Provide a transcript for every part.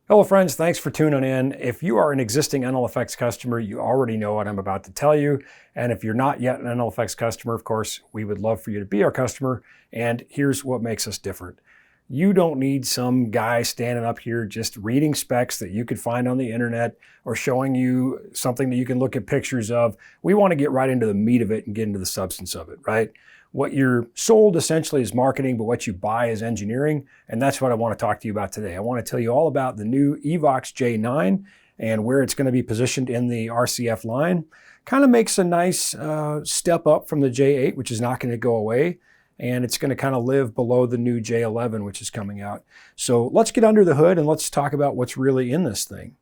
Hello friends, thanks for tuning in. If you are an existing NLFX customer, you already know what I'm about to tell you. And if you're not yet an NLFX customer, of course, we would love for you to be our customer. And here's what makes us different. You don't need some guy standing up here just reading specs that you could find on the internet or showing you something that you can look at pictures of. We want to get right into the meat of it and get into the substance of it, right? What you're sold essentially is marketing, but what you buy is engineering. And that's what I want to talk to you about today. I want to tell you all about the new EVOXJ9 and where it's going to be positioned in the RCF line. Kind of makes a nice step up from the J8, which is not going to go away. And it's going to kind of live below the new J11, which is coming out. So let's get under the hood and let's talk about what's really in this thing.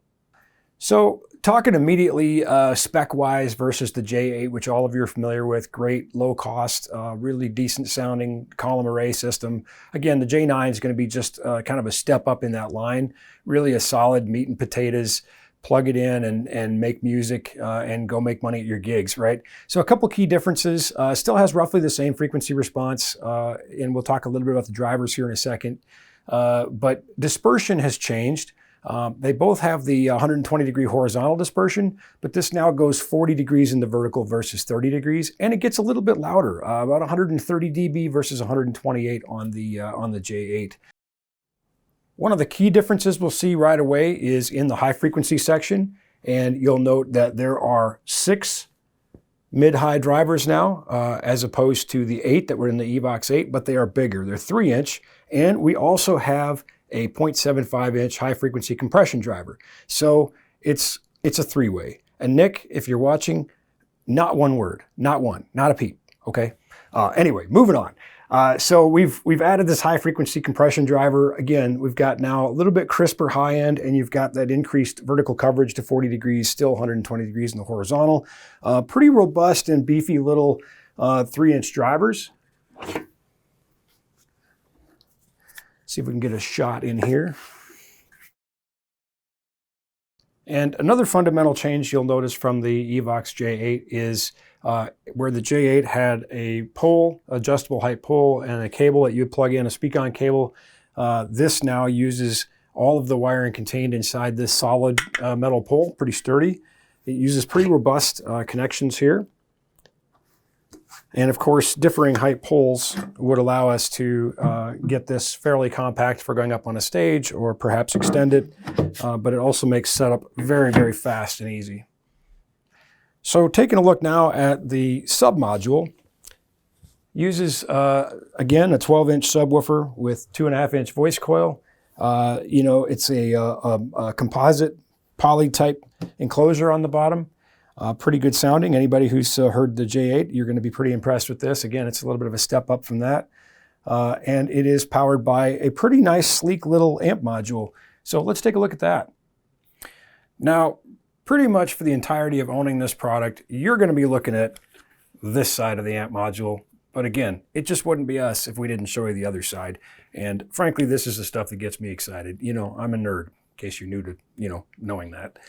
So talking immediately spec-wise versus the J8, which all of you are familiar with, great, low cost, really decent sounding column array system. Again, the J9 is going to be just kind of a step up in that line, really a solid meat and potatoes, plug it in and make music and go make money at your gigs, right? So a couple key differences, still has roughly the same frequency response, and we'll talk a little bit about the drivers here in a second, but dispersion has changed. They both have the 120 degree horizontal dispersion, but this now goes 40 degrees in the vertical versus 30 degrees, and it gets a little bit louder, about 130 dB versus 128 on the J8. One of the key differences we'll see right away is in the high frequency section, and you'll note that there are 6 mid-high drivers now, as opposed to the 8 that were in the EVOX 8, but they are bigger. They're 3-inch, and we also have a 0.75-inch high-frequency compression driver. So it's a 3-way. And Nick, if you're watching, not one word, not one, not a peep, okay? Anyway, moving on. So we've added this high-frequency compression driver. Again, we've got now a little bit crisper high end, and you've got that increased vertical coverage to 40 degrees, still 120 degrees in the horizontal. Pretty robust and beefy little 3-inch drivers. See if we can get a shot in here. And another fundamental change you'll notice from the EVOX J8 is where the J8 had a pole, adjustable height pole, and a cable that you would plug in, a speak-on cable. This now uses all of the wiring contained inside this solid metal pole, pretty sturdy. It uses pretty robust connections here. And of course, differing height poles would allow us to get this fairly compact for going up on a stage or perhaps extend it, but it also makes setup very, very fast and easy. So taking a look now at the sub-module, uses, again, a 12-inch subwoofer with 2.5-inch voice coil. It's a composite poly-type enclosure on the bottom. Pretty good sounding. Anybody who's heard the J8, you're going to be pretty impressed with this. Again, it's a little bit of a step up from that. And it is powered by a pretty nice, sleek little amp module. So let's take a look at that. Now, pretty much for the entirety of owning this product, you're going to be looking at this side of the amp module. But again, it just wouldn't be us if we didn't show you the other side. And frankly, this is the stuff that gets me excited. You know, I'm a nerd, in case you're new to, knowing that.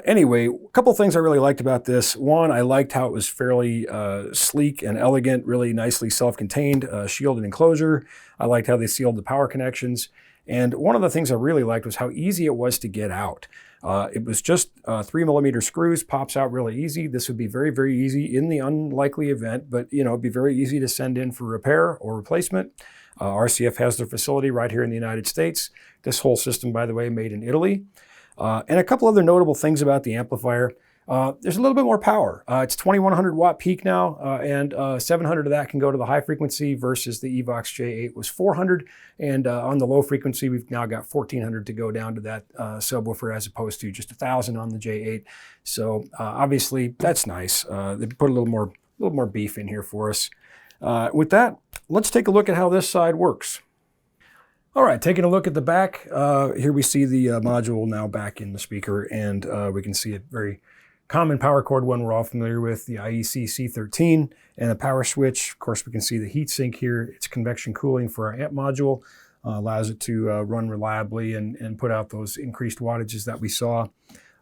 Anyway, a couple things I really liked about this. One, I liked how it was fairly sleek and elegant, really nicely self-contained, shielded enclosure. I liked how they sealed the power connections. And one of the things I really liked was how easy it was to get out. It was just 3mm screws, pops out really easy. This would be very, very easy in the unlikely event, but it'd be very easy to send in for repair or replacement. RCF has their facility right here in the United States. This whole system, by the way, made in Italy. And a couple other notable things about the amplifier. There's a little bit more power. It's 2100 watt peak now, and 700 of that can go to the high frequency versus the EVOX J8 was 400. And on the low frequency, we've now got 1400 to go down to that subwoofer as opposed to just 1000 on the J8. So obviously that's nice. They put a little more beef in here for us. With that, let's take a look at how this side works. All right, taking a look at the back, here we see the module now back in the speaker, and we can see it very common power cord one we're all familiar with, the IEC C13, and a power switch. Of course, we can see the heat sink here. It's convection cooling for our amp module, allows it to run reliably and put out those increased wattages that we saw.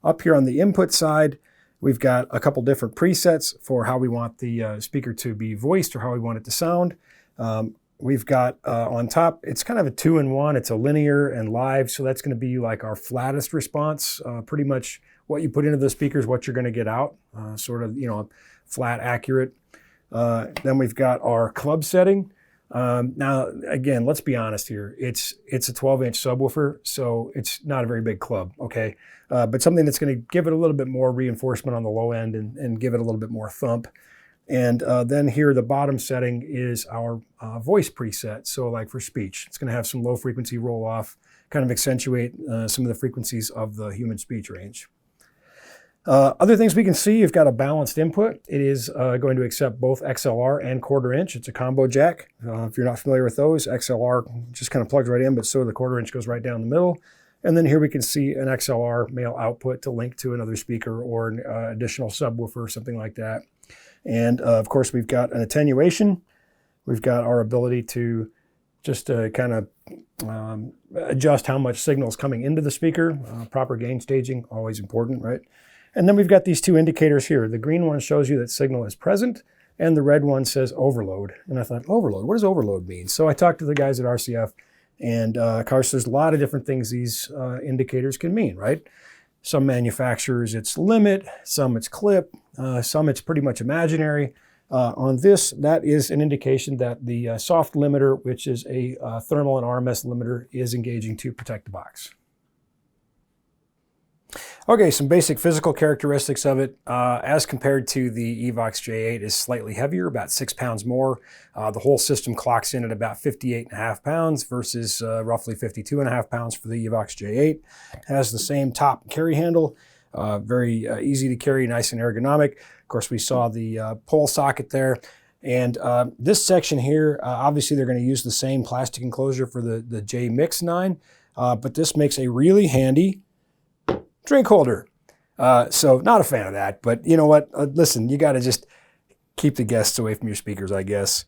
Up here on the input side, we've got a couple different presets for how we want the speaker to be voiced or how we want it to sound. we've got on top, it's kind of a 2-in-1. It's a linear and live, so that's going to be like our flattest response. Pretty much what you put into the speakers, what you're going to get out, sort of, you know, flat, accurate. Then we've got our club setting. Now, again, let's be honest here. It's a 12-inch subwoofer, so it's not a very big club, okay? But something that's going to give it a little bit more reinforcement on the low end and give it a little bit more thump. And then here, the bottom setting is our voice preset. So like for speech, it's going to have some low frequency roll off, kind of accentuate some of the frequencies of the human speech range. Other things we can see, you've got a balanced input. It is going to accept both XLR and 1/4 inch. It's a combo jack. If you're not familiar with those, XLR just kind of plugs right in, but so the 1/4 inch goes right down the middle. And then here we can see an XLR male output to link to another speaker or an additional subwoofer, something like that. And of course, we've got an attenuation. We've got our ability to just kind of adjust how much signal is coming into the speaker. Proper gain staging, always important, right? And then we've got these two indicators here. The green one shows you that signal is present, and the red one says overload. And I thought, overload? What does overload mean? So I talked to the guys at RCF, and of course, there's a lot of different things these indicators can mean, right? Some manufacturers, it's limit, some it's clip, some it's pretty much imaginary. On this, that is an indication that the soft limiter, which is a thermal and RMS limiter, is engaging to protect the box. Okay, some basic physical characteristics of it. As compared to the EVOXJ9 is slightly heavier, about 6 pounds more. The whole system clocks in at about 58.5 pounds versus roughly 52.5 pounds for the EVOXJ9. It has the same top carry handle, very easy to carry, nice and ergonomic. Of course, we saw the pole socket there. And this section here, obviously they're going to use the same plastic enclosure for the JMix9, but this makes a really handy drink holder. So not a fan of that, but you know what? Listen, you got to just keep the guests away from your speakers, I guess.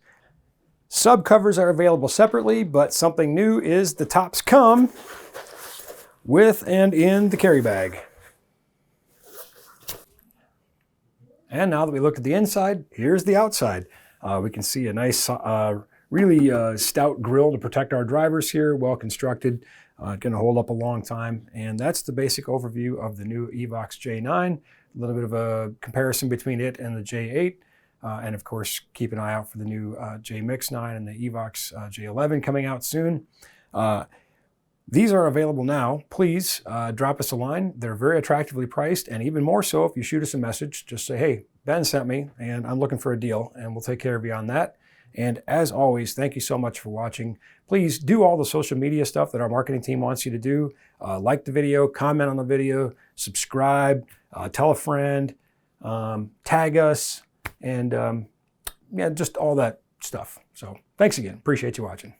Sub covers are available separately, but something new is the tops come with and in the carry bag. And now that we looked at the inside, here's the outside. We can see a nice, really stout grille to protect our drivers here, well constructed. Going to hold up a long time. And that's the basic overview of the new EVOXJ9. A little bit of a comparison between it and the J8. And of course, keep an eye out for the new JMix9 and the EVOXJ11 coming out soon. These are available now. Please drop us a line. They're very attractively priced, and even more so if you shoot us a message. Just say, hey, Ben sent me, and I'm looking for a deal, and we'll take care of you on that. And as always, thank you so much for watching. Please do all the social media stuff that our marketing team wants you to do. Like the video, comment on the video, subscribe, tell a friend, tag us, and yeah, just all that stuff. So thanks again. Appreciate you watching.